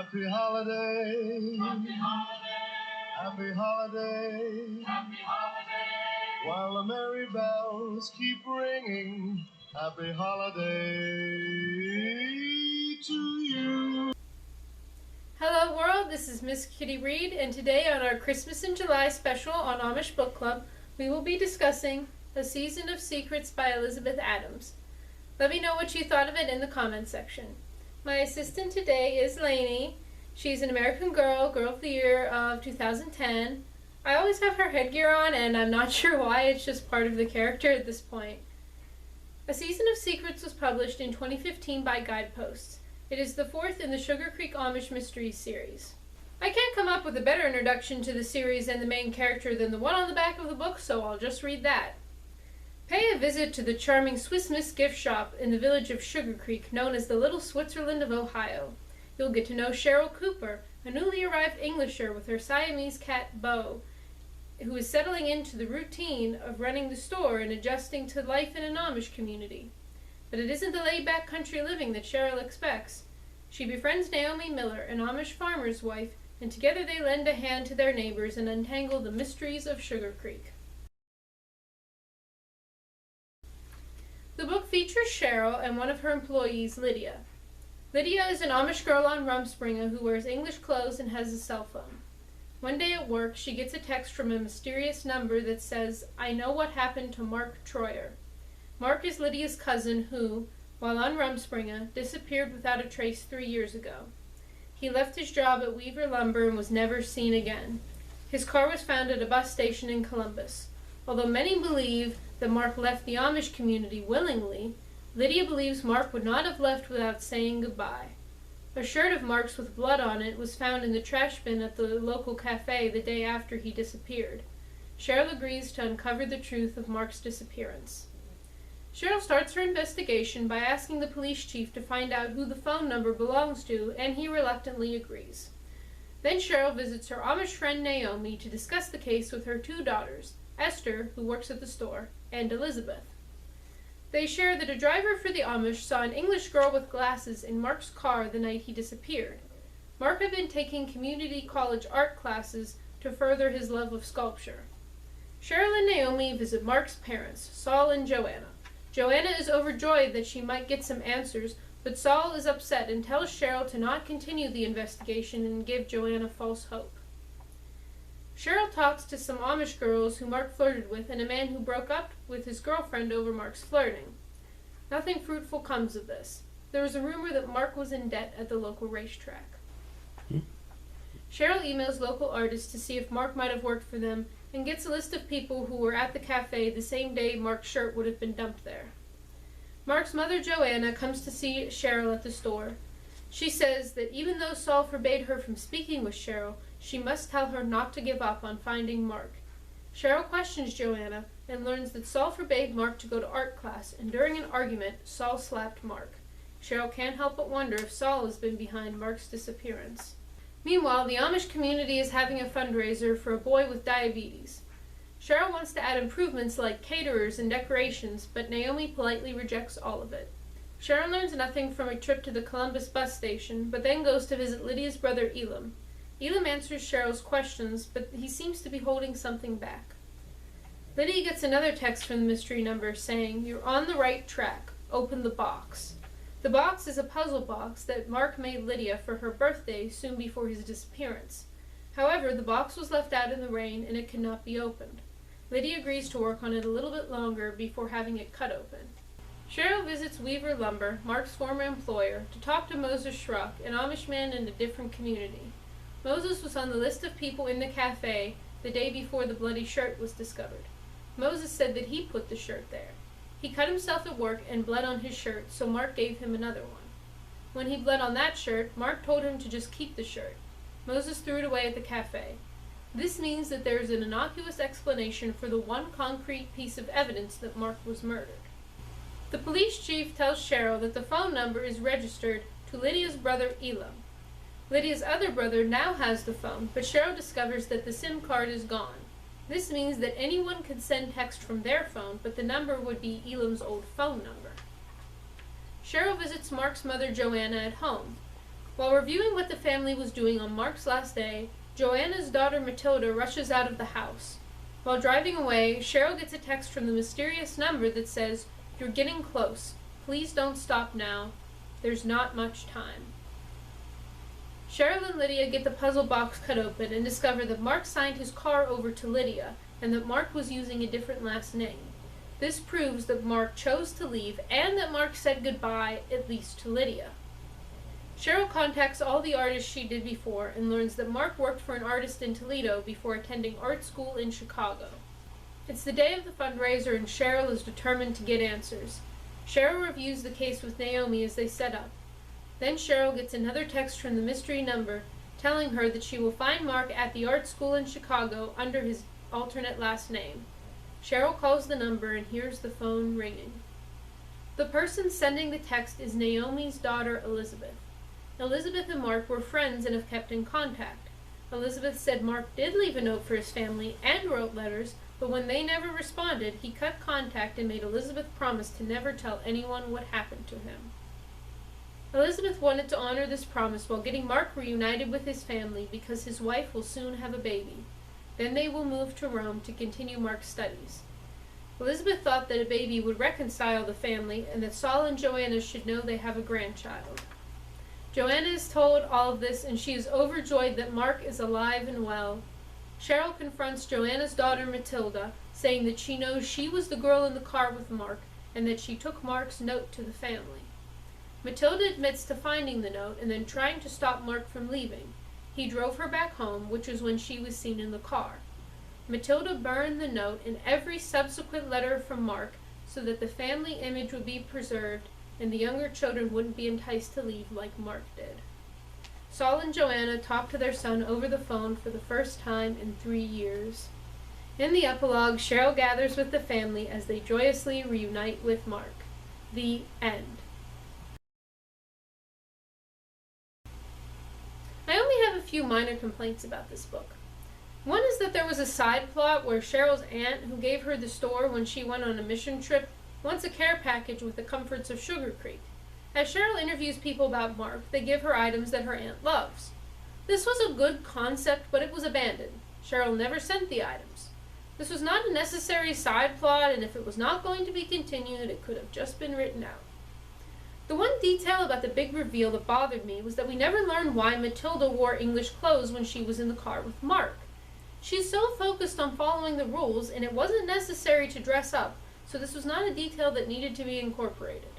Happy holiday. Happy holiday. Happy holiday. Happy holiday. While the merry bells keep ringing. Happy holiday to you. Hello world, this is Miss Kitty Reed, and today on our Christmas in July special on Amish Book Club, we will be discussing A Season of Secrets by Elizabeth Adams. Let me know what you thought of it in the comments section. My assistant today is Lainey. She's an American Girl, Girl of the Year of 2010. I always have her headgear on, and I'm not sure why, it's just part of the character at this point. A Season of Secrets was published in 2015 by Guidepost. It is the fourth in the Sugar Creek Amish Mysteries series. I can't come up with a better introduction to the series and the main character than the one on the back of the book, so I'll just read that. Pay a visit to the charming Swiss Miss gift shop in the village of Sugar Creek, known as the Little Switzerland of Ohio. You'll get to know Cheryl Cooper, a newly arrived Englisher with her Siamese cat, Bo, who is settling into the routine of running the store and adjusting to life in an Amish community. But it isn't the laid-back country living that Cheryl expects. She befriends Naomi Miller, an Amish farmer's wife, and together they lend a hand to their neighbors and untangle the mysteries of Sugar Creek. The book features Cheryl and one of her employees, Lydia. Lydia is an Amish girl on Rumspringa who wears English clothes and has a cell phone. One day at work, she gets a text from a mysterious number that says, "I know what happened to Mark Troyer." Mark is Lydia's cousin who, while on Rumspringa, disappeared without a trace 3 years ago. He left his job at Weaver Lumber and was never seen again. His car was found at a bus station in Columbus. Although many believe that Mark left the Amish community willingly, Lydia believes Mark would not have left without saying goodbye. A shirt of Mark's with blood on it was found in the trash bin at the local cafe the day after he disappeared. Cheryl agrees to uncover the truth of Mark's disappearance. Cheryl starts her investigation by asking the police chief to find out who the phone number belongs to, and he reluctantly agrees. Then Cheryl visits her Amish friend Naomi to discuss the case with her two daughters, Esther, who works at the store, and Elizabeth. They share that a driver for the Amish saw an English girl with glasses in Mark's car the night he disappeared. Mark had been taking community college art classes to further his love of sculpture. Cheryl and Naomi visit Mark's parents, Saul and Joanna. Joanna is overjoyed that she might get some answers, but Saul is upset and tells Cheryl to not continue the investigation and give Joanna false hope. Cheryl talks to some Amish girls who Mark flirted with and a man who broke up with his girlfriend over Mark's flirting. Nothing fruitful comes of this. There is a rumor that Mark was in debt at the local racetrack. Cheryl emails local artists to see if Mark might have worked for them and gets a list of people who were at the cafe the same day Mark's shirt would have been dumped there. Mark's mother, Joanna, comes to see Cheryl at the store. She says that even though Saul forbade her from speaking with Cheryl, she must tell her not to give up on finding Mark. Cheryl questions Joanna and learns that Saul forbade Mark to go to art class, and during an argument, Saul slapped Mark. Cheryl can't help but wonder if Saul has been behind Mark's disappearance. Meanwhile, the Amish community is having a fundraiser for a boy with diabetes. Cheryl wants to add improvements like caterers and decorations, but Naomi politely rejects all of it. Cheryl learns nothing from a trip to the Columbus bus station, but then goes to visit Lydia's brother Elam. Elam answers Cheryl's questions, but he seems to be holding something back. Lydia gets another text from the mystery number saying, "You're on the right track. Open the box." The box is a puzzle box that Mark made Lydia for her birthday soon before his disappearance. However, the box was left out in the rain and it cannot be opened. Lydia agrees to work on it a little bit longer before having it cut open. Cheryl visits Weaver Lumber, Mark's former employer, to talk to Moses Schruck, an Amish man in a different community. Moses was on the list of people in the cafe the day before the bloody shirt was discovered. Moses said that he put the shirt there. He cut himself at work and bled on his shirt, so Mark gave him another one. When he bled on that shirt, Mark told him to just keep the shirt. Moses threw it away at the cafe. This means that there is an innocuous explanation for the one concrete piece of evidence that Mark was murdered. The police chief tells Cheryl that the phone number is registered to Lydia's brother Elam. Lydia's other brother now has the phone, but Cheryl discovers that the SIM card is gone. This means that anyone could send text from their phone, but the number would be Elam's old phone number. Cheryl visits Mark's mother Joanna at home. While reviewing what the family was doing on Mark's last day, Joanna's daughter Matilda rushes out of the house. While driving away, Cheryl gets a text from the mysterious number that says, "You're getting close. Please don't stop now. There's not much time." Cheryl and Lydia get the puzzle box cut open and discover that Mark signed his car over to Lydia and that Mark was using a different last name. This proves that Mark chose to leave and that Mark said goodbye, at least to Lydia. Cheryl contacts all the artists she did before and learns that Mark worked for an artist in Toledo before attending art school in Chicago. It's the day of the fundraiser and Cheryl is determined to get answers. Cheryl reviews the case with Naomi as they set up. Then Cheryl gets another text from the mystery number telling her that she will find Mark at the art school in Chicago under his alternate last name. Cheryl calls the number and hears the phone ringing. The person sending the text is Naomi's daughter, Elizabeth. Elizabeth and Mark were friends and have kept in contact. Elizabeth said Mark did leave a note for his family and wrote letters, but when they never responded, he cut contact and made Elizabeth promise to never tell anyone what happened to him. Elizabeth wanted to honor this promise while getting Mark reunited with his family because his wife will soon have a baby. Then they will move to Rome to continue Mark's studies. Elizabeth thought that a baby would reconcile the family and that Saul and Joanna should know they have a grandchild. Joanna is told all of this and she is overjoyed that Mark is alive and well. Cheryl confronts Joanna's daughter Matilda, saying that she knows she was the girl in the car with Mark and that she took Mark's note to the family. Matilda admits to finding the note and then trying to stop Mark from leaving. He drove her back home, which was when she was seen in the car. Matilda burned the note and every subsequent letter from Mark so that the family image would be preserved and the younger children wouldn't be enticed to leave like Mark did. Saul and Joanna talk to their son over the phone for the first time in 3 years. In the epilogue, Cheryl gathers with the family as they joyously reunite with Mark. The end. I only have a few minor complaints about this book. One is that there was a side plot where Cheryl's aunt, who gave her the store when she went on a mission trip, wants a care package with the comforts of Sugar Creek. As Cheryl interviews people about Mark, they give her items that her aunt loves. This was a good concept, but it was abandoned. Cheryl never sent the items. This was not a necessary side plot, and if it was not going to be continued, it could have just been written out. The one detail about the big reveal that bothered me was that we never learned why Matilda wore English clothes when she was in the car with Mark. She's so focused on following the rules, and it wasn't necessary to dress up, so this was not a detail that needed to be incorporated.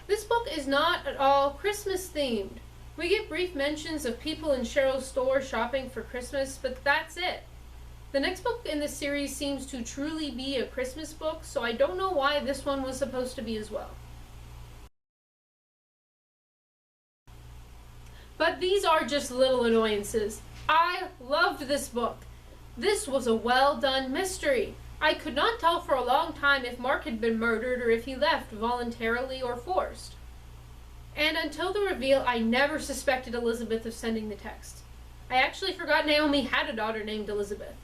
This book is not at all Christmas themed. We get brief mentions of people in Cheryl's store shopping for Christmas, but that's it. The next book in this series seems to truly be a Christmas book, so I don't know why this one was supposed to be as well. But these are just little annoyances. I loved this book. This was a well-done mystery. I could not tell for a long time if Mark had been murdered or if he left voluntarily or forced. And until the reveal, I never suspected Elizabeth of sending the text. I actually forgot Naomi had a daughter named Elizabeth.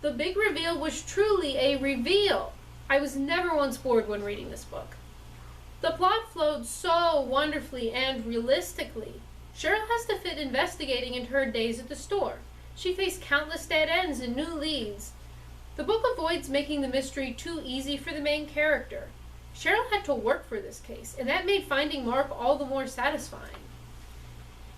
The big reveal was truly a reveal. I was never once bored when reading this book. The plot flowed so wonderfully and realistically. Cheryl has to fit investigating into her days at the store. She faced countless dead ends and new leads. The book avoids making the mystery too easy for the main character. Cheryl had to work for this case, and that made finding Mark all the more satisfying.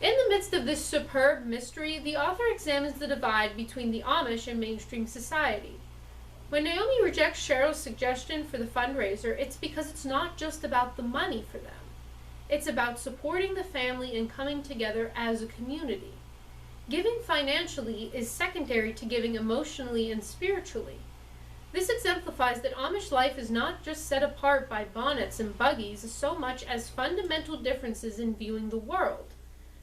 In the midst of this superb mystery, the author examines the divide between the Amish and mainstream society. When Naomi rejects Cheryl's suggestion for the fundraiser, it's because it's not just about the money for them. It's about supporting the family and coming together as a community. Giving financially is secondary to giving emotionally and spiritually. This exemplifies that Amish life is not just set apart by bonnets and buggies so much as fundamental differences in viewing the world.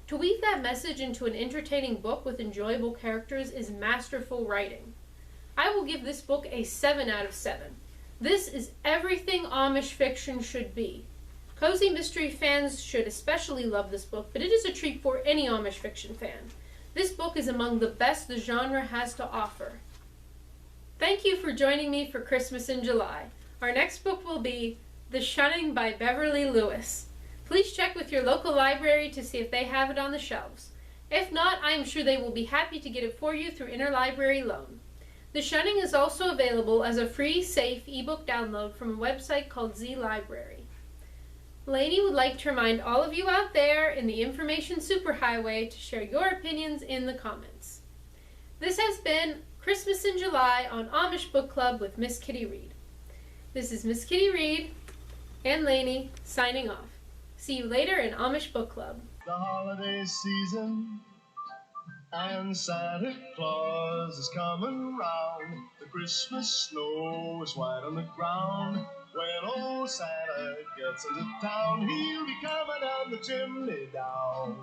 To weave that message into an entertaining book with enjoyable characters is masterful writing. I will give this book a 7 out of 7. This is everything Amish fiction should be. Cozy mystery fans should especially love this book, but it is a treat for any Amish fiction fan. This book is among the best the genre has to offer. Thank you for joining me for Christmas in July. Our next book will be The Shunning by Beverly Lewis. Please check with your local library to see if they have it on the shelves. If not, I am sure they will be happy to get it for you through interlibrary loan. The Shunning is also available as a free, safe ebook download from a website called Z Library. Lainey would like to remind all of you out there in the information superhighway to share your opinions in the comments. This has been Christmas in July on Amish Book Club with Miss Kitty Reed. This is Miss Kitty Reed and Lainey signing off. See you later in Amish Book Club. The holiday season and Santa Claus is coming round. The Christmas snow is white on the ground. When old Santa gets into town, he'll be coming down the chimney down.